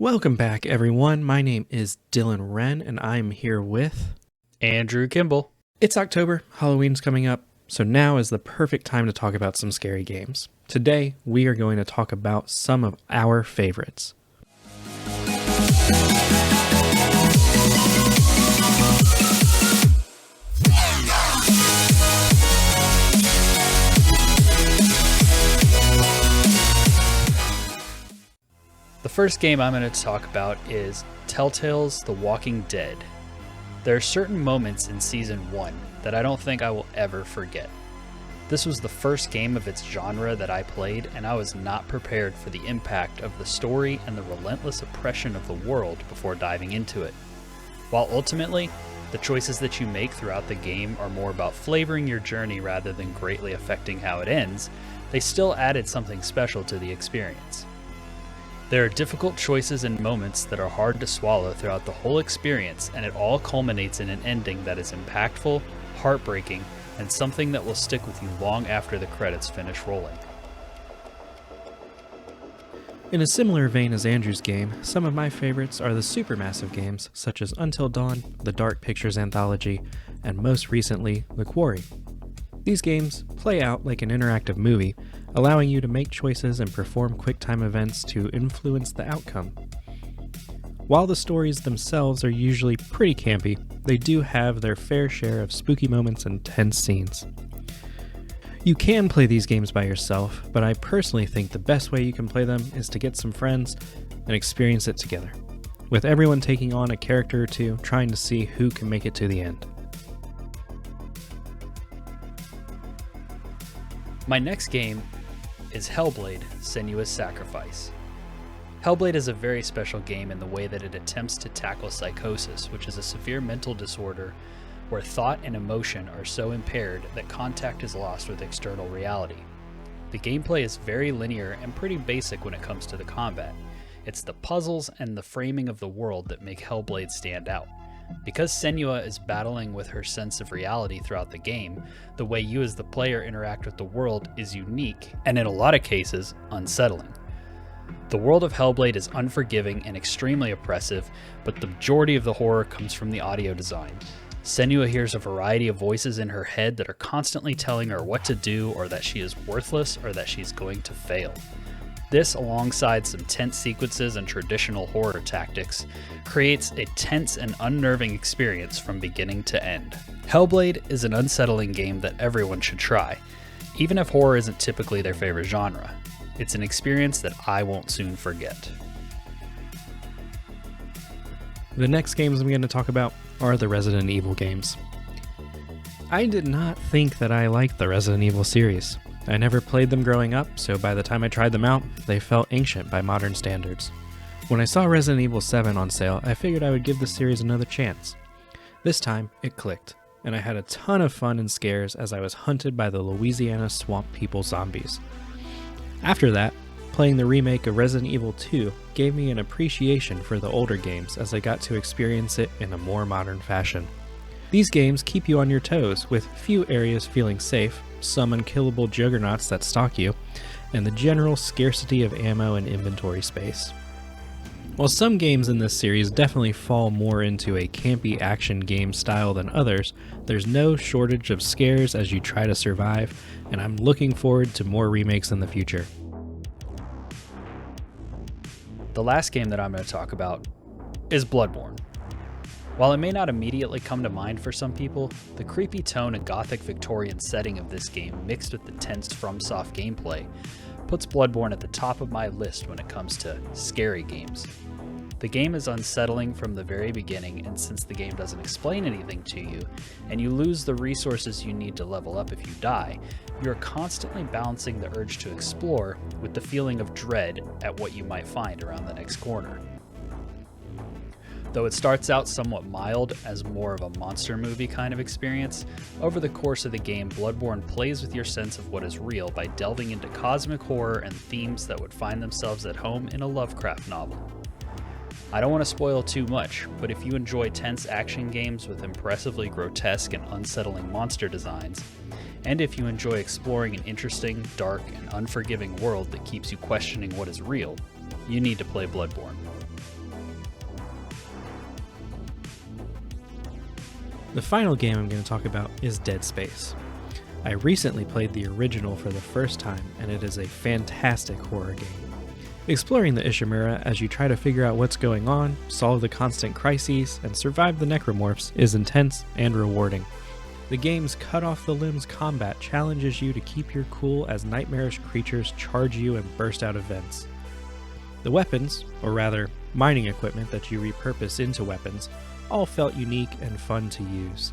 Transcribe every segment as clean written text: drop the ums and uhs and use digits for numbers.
Welcome back, everyone. My name is Dylan Wren, and I'm here with Andrew Kimball. It's October, Halloween's coming up, so now is the perfect time to talk about some scary games. Today, we are going to talk about some of our favorites. The first game I'm going to talk about is Telltale's The Walking Dead. There are certain moments in Season 1 that I don't think I will ever forget. This was the first game of its genre that I played, and I was not prepared for the impact of the story and the relentless oppression of the world before diving into it. While ultimately, the choices that you make throughout the game are more about flavoring your journey rather than greatly affecting how it ends, they still added something special to the experience. There are difficult choices and moments that are hard to swallow throughout the whole experience, and it all culminates in an ending that is impactful, heartbreaking, and something that will stick with you long after the credits finish rolling. In a similar vein as Andrew's game, some of my favorites are the supermassive games such as Until Dawn, the Dark Pictures Anthology, and most recently, The Quarry. These games play out like an interactive movie, allowing you to make choices and perform quick-time events to influence the outcome. While the stories themselves are usually pretty campy, they do have their fair share of spooky moments and tense scenes. You can play these games by yourself, but I personally think the best way you can play them is to get some friends and experience it together, with everyone taking on a character or two, trying to see who can make it to the end. My next game is Hellblade: Senua's Sacrifice. Hellblade is a very special game in the way that it attempts to tackle psychosis, which is a severe mental disorder where thought and emotion are so impaired that contact is lost with external reality. The gameplay is very linear and pretty basic when it comes to the combat. It's the puzzles and the framing of the world that make Hellblade stand out. Because Senua is battling with her sense of reality throughout the game, the way you as the player interact with the world is unique, and in a lot of cases, unsettling. The world of Hellblade is unforgiving and extremely oppressive, but the majority of the horror comes from the audio design. Senua hears a variety of voices in her head that are constantly telling her what to do, or that she is worthless, or that she's going to fail. This, alongside some tense sequences and traditional horror tactics, creates a tense and unnerving experience from beginning to end. Hellblade is an unsettling game that everyone should try, even if horror isn't typically their favorite genre. It's an experience that I won't soon forget. The next games I'm going to talk about are the Resident Evil games. I did not think that I liked the Resident Evil series. I never played them growing up, so by the time I tried them out, they felt ancient by modern standards. When I saw Resident Evil 7 on sale, I figured I would give the series another chance. This time, it clicked, and I had a ton of fun and scares as I was hunted by the Louisiana swamp people zombies. After that, playing the remake of Resident Evil 2 gave me an appreciation for the older games as I got to experience it in a more modern fashion. These games keep you on your toes, with few areas feeling safe, some unkillable juggernauts that stalk you, and the general scarcity of ammo and inventory space. While some games in this series definitely fall more into a campy action game style than others, there's no shortage of scares as you try to survive, and I'm looking forward to more remakes in the future. The last game that I'm going to talk about is Bloodborne. While it may not immediately come to mind for some people, the creepy tone and gothic Victorian setting of this game mixed with the tense FromSoft gameplay puts Bloodborne at the top of my list when it comes to scary games. The game is unsettling from the very beginning, and since the game doesn't explain anything to you, and you lose the resources you need to level up if you die, you're constantly balancing the urge to explore with the feeling of dread at what you might find around the next corner. Though it starts out somewhat mild as more of a monster movie kind of experience, over the course of the game, Bloodborne plays with your sense of what is real by delving into cosmic horror and themes that would find themselves at home in a Lovecraft novel. I don't want to spoil too much, but if you enjoy tense action games with impressively grotesque and unsettling monster designs, and if you enjoy exploring an interesting, dark, and unforgiving world that keeps you questioning what is real, you need to play Bloodborne. The final game I'm going to talk about is Dead Space. I recently played the original for the first time, and it is a fantastic horror game. Exploring the Ishimura as you try to figure out what's going on, solve the constant crises, and survive the necromorphs is intense and rewarding. The game's cut-off-the-limbs combat challenges you to keep your cool as nightmarish creatures charge you and burst out of vents. The weapons, or rather, mining equipment that you repurpose into weapons, all felt unique and fun to use.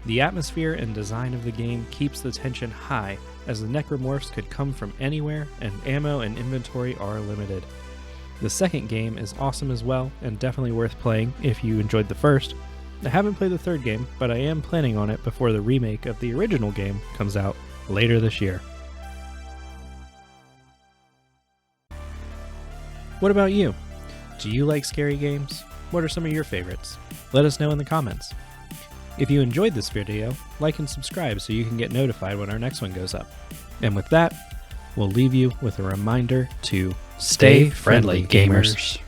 The atmosphere and design of the game keeps the tension high, as the necromorphs could come from anywhere and ammo and inventory are limited. The second game is awesome as well, and definitely worth playing if you enjoyed the first. I haven't played the third game, but I am planning on it before the remake of the original game comes out later this year. What about you? Do you like scary games? What are some of your favorites? Let us know in the comments. If you enjoyed this video, like and subscribe so you can get notified when our next one goes up. And with that, we'll leave you with a reminder to stay friendly, gamers.